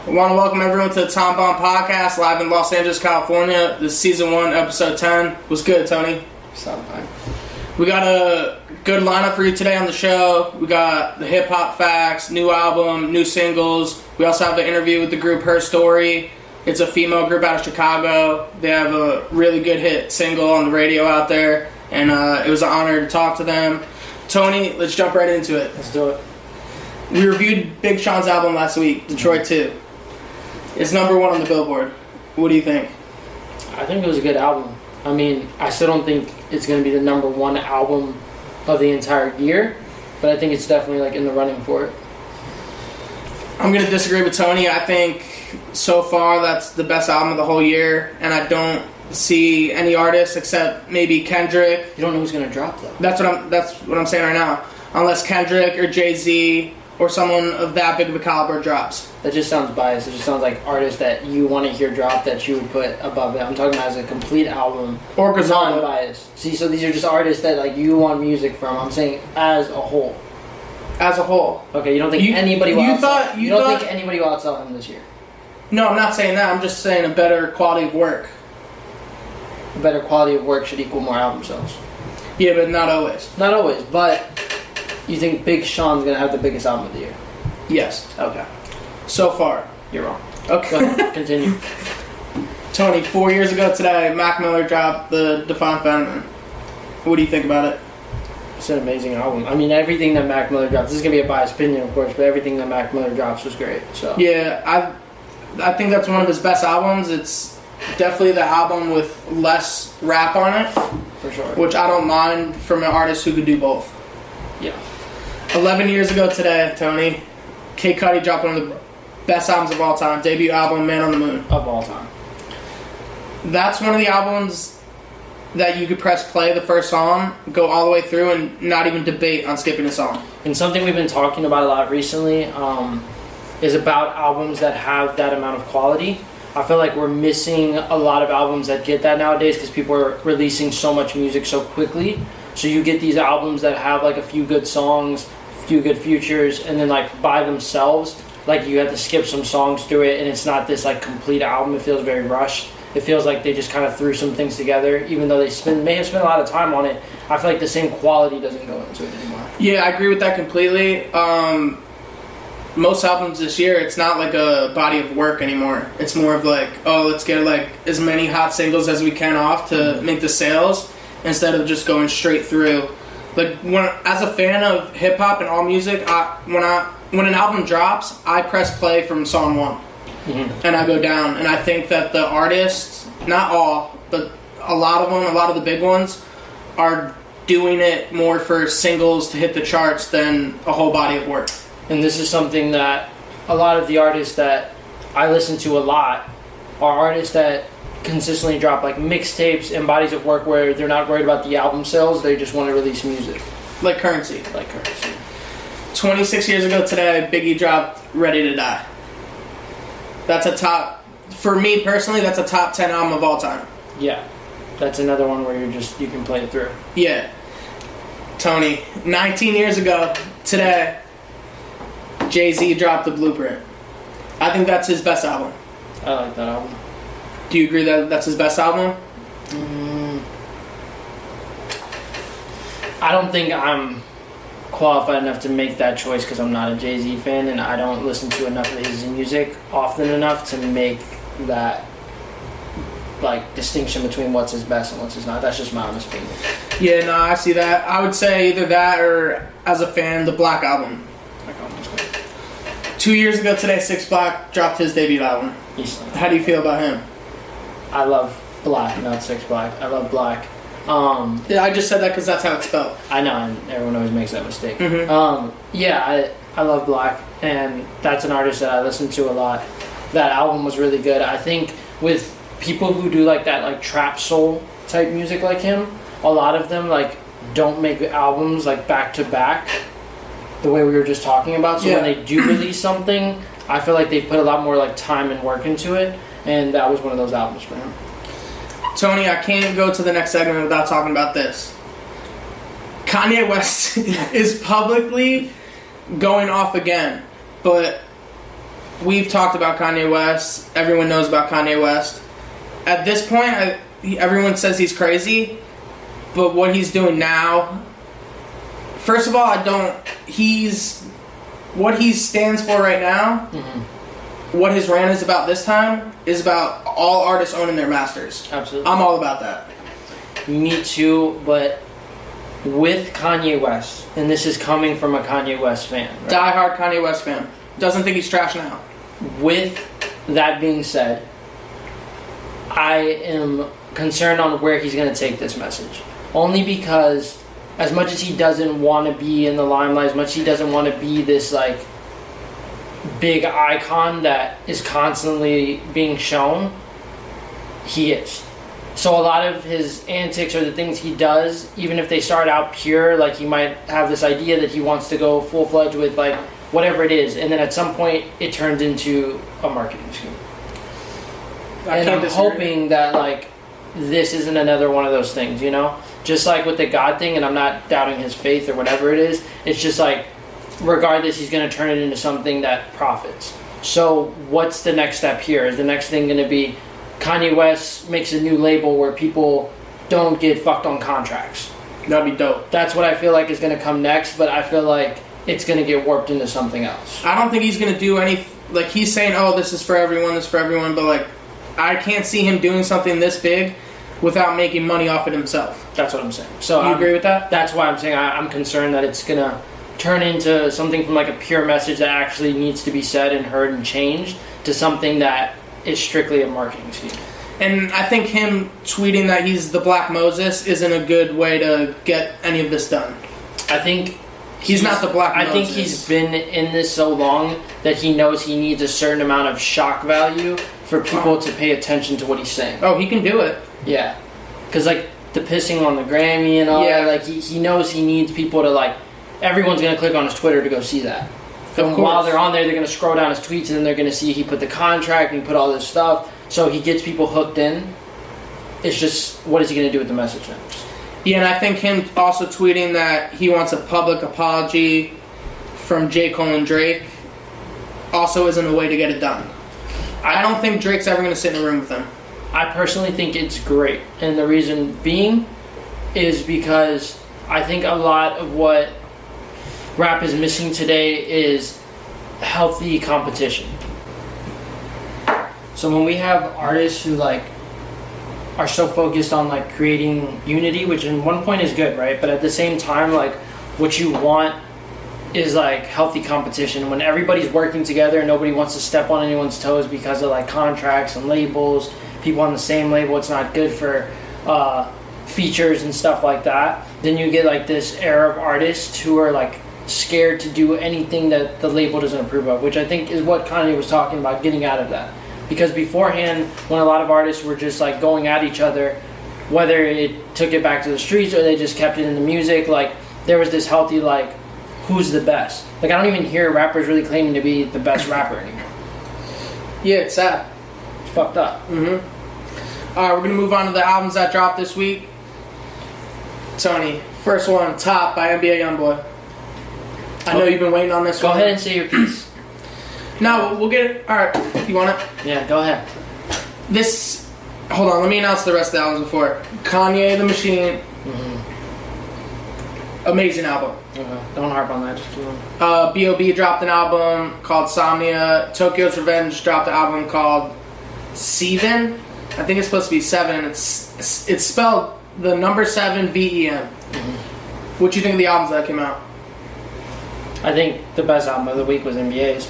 I want to welcome everyone to the Tom Bomb Podcast, live in Los Angeles, California. This is Season 1, Episode 10. What's good, Tony? We got a good lineup for you today on the show. We got the hip-hop facts, new album, new singles. We also have an interview with the group HERSTORY. It's a female group out of Chicago. They have a really good hit single on the radio out there, and it was an honor to talk to them. Tony, let's jump right into it. Let's do it. We reviewed Big Sean's album last week, Detroit 2. It's number 1 on the Billboard. What do you think? I think it was a good album. I mean, I still don't think it's going to be the number 1 album of the entire year, but I think it's definitely like in the running for it. I'm going to disagree with Tony. I think so far that's the best album of the whole year, and I don't see any artist except maybe Kendrick. You don't know who's going to drop though. That's what I'm saying right now. Unless Kendrick or Jay-Z or someone of that big of a caliber drops. That just sounds biased. It just sounds like artists that you want to hear drop that you would put above it. I'm talking about as a complete album. Or non-biased. See, so these are just artists that like you want music from. I'm saying as a whole. As a whole. Okay, you don't think anybody will outsell him? You don't think anybody will outsell him this year? No, I'm not saying that. I'm just saying a better quality of work. A better quality of work should equal more album sales. Yeah, but not always. Not always, but you think Big Sean's going to have the biggest album of the year? Yes. Okay. So far. You're wrong. Okay. Go ahead. Continue. Tony, 4 years ago today, Mac Miller dropped the Define Feminine. What do you think about it? It's an amazing album. I mean, everything that Mac Miller drops, this is going to be a biased opinion, of course, but everything that Mac Miller drops was great. So yeah, I think that's one of his best albums. It's definitely the album with less rap on it. For sure. Which I don't mind from an artist who could do both. Yeah. 11 years ago today, Tony, Kid Cudi dropped one of the best albums of all time. Debut album, Man on the Moon. Of all time. That's one of the albums that you could press play the first song, go all the way through, and not even debate on skipping a song. And something we've been talking about a lot recently is about albums that have that amount of quality. I feel like we're missing a lot of albums that get that nowadays because people are releasing so much music so quickly. So you get these albums that have like a few good songs, a few good features, and then like by themselves, like you have to skip some songs through it, and it's not this like complete album. It feels very rushed. It feels like they just kind of threw some things together, even though they may have spent a lot of time on it. I feel like the same quality doesn't go into it anymore. Yeah, I agree with that completely. Most albums this year, it's not like a body of work anymore. It's more of like, oh, let's get like as many hot singles as we can off to make the sales, instead of just going straight through. Like, as a fan of hip hop and all music, when an album drops, I press play from song 1, and I go down. And I think that the artists, not all, but a lot of them, a lot of the big ones, are doing it more for singles to hit the charts than a whole body of work. And this is something that a lot of the artists that I listen to a lot are artists that consistently drop like mixtapes and bodies of work where they're not worried about the album sales, they just want to release music. Like Currency. 26 years ago today, Biggie dropped Ready to Die. That's a top, for me personally, that's a top 10 album of all time. Yeah. That's another one where you can play it through. Yeah. Tony, 19 years ago today, Jay-Z dropped The Blueprint. I think that's his best album. I like that album. Do you agree that that's his best album? I don't think I'm qualified enough to make that choice because I'm not a Jay-Z fan and I don't listen to enough of his music often enough to make that like distinction between what's his best and what's his not. That's just my honest opinion. Yeah, no, I see that. I would say either that or, as a fan, the Black Album. 2 years ago today, 6 Black dropped his debut album. How do you feel about him? I love Black, not 6 Black. I love Black. Yeah, I just said that because that's how it's spelled. I know, and everyone always makes that mistake. Mm-hmm. I love Black, and that's an artist that I listen to a lot. That album was really good. I think with people who do like that, like trap soul type music like him, a lot of them like don't make albums like back to back, the way we were just talking about. So when they do release something, I feel like they put a lot more like time and work into it, and that was one of those albums for him. Tony, I can't go to the next segment without talking about this. Kanye West is publicly going off again, but we've talked about Kanye West. Everyone knows about Kanye West. At this point, everyone says he's crazy, but what he's doing now, first of all, what he stands for right now, what his rant is about this time, is about all artists owning their masters. Absolutely. I'm all about that. Me too, but with Kanye West, and this is coming from a Kanye West fan. Right? Die-hard Kanye West fan. Doesn't think he's trash now. With that being said, I am concerned on where he's going to take this message. Only because as much as he doesn't want to be in the limelight, as much as he doesn't want to be this like big icon that is constantly being shown, he is. So a lot of his antics or the things he does, even if they start out pure, like he might have this idea that he wants to go full-fledged with like whatever it is, and then at some point it turns into a marketing scheme. And I'm hoping that like this isn't another one of those things, you know? Just like with the God thing, and I'm not doubting his faith or whatever it is, it's just like regardless, he's going to turn it into something that profits. So what's the next step here? Is the next thing going to be Kanye West makes a new label where people don't get fucked on contracts? That'd be dope. That's what I feel like is going to come next, but I feel like it's going to get warped into something else. I don't think he's going to do any... Like, he's saying, oh, this is for everyone, but, like, I can't see him doing something this big without making money off it himself. That's what I'm saying. So you agree with that? That's why I'm saying I'm concerned that it's going to turn into something from, like, a pure message that actually needs to be said and heard and changed to something that is strictly a marketing scheme. And I think him tweeting that he's the Black Moses isn't a good way to get any of this done. I think he's not the Black Moses. I think he's been in this so long that he knows he needs a certain amount of shock value for people to pay attention to what he's saying. Oh, he can do it. Yeah. Because, like, the pissing on the Grammy and all that, like, he knows he needs people to, like, everyone's going to click on his Twitter to go see that. And while they're on there, they're going to scroll down his tweets, and then they're going to see he put the contract and he put all this stuff. So he gets people hooked in. It's just, what is he going to do with the message now? Yeah, and I think him also tweeting that he wants a public apology from J. Cole and Drake also isn't a way to get it done. I don't think Drake's ever going to sit in a room with him. I personally think it's great. And the reason being is because I think a lot of what rap is missing today is healthy competition. So when we have artists who like are so focused on like creating unity, which in one point is good, right? But at the same time, like what you want is like healthy competition. When everybody's working together and nobody wants to step on anyone's toes because of like contracts and labels, people on the same label, it's not good for features and stuff like that. Then you get like this era of artists who are like scared to do anything that the label doesn't approve of, which I think is what Kanye was talking about, getting out of that. Because beforehand, when a lot of artists were just like going at each other, whether it took it back to the streets or they just kept it in the music, like there was this healthy like, who's the best? Like I don't even hear rappers really claiming to be the best rapper anymore. Yeah, it's sad. It's fucked up. Mm-hmm. Alright, we're gonna move on to the albums that dropped this week. Tony, first one, Top by NBA Youngboy. I know you've been waiting on this one. Go ahead and say your piece. No, we'll get it. Alright, you want it? Yeah, go ahead. Hold on, let me announce the rest of the albums before. Kanye the Machine. Amazing album. Don't harp on that. Just do it. B.O.B. dropped an album called Somnia. Tokyo's Revenge dropped an album called Seven. I think it's supposed to be 7. It's spelled the number 7 VEM. What do you think of the albums that came out? I think the best album of the week was NBA's.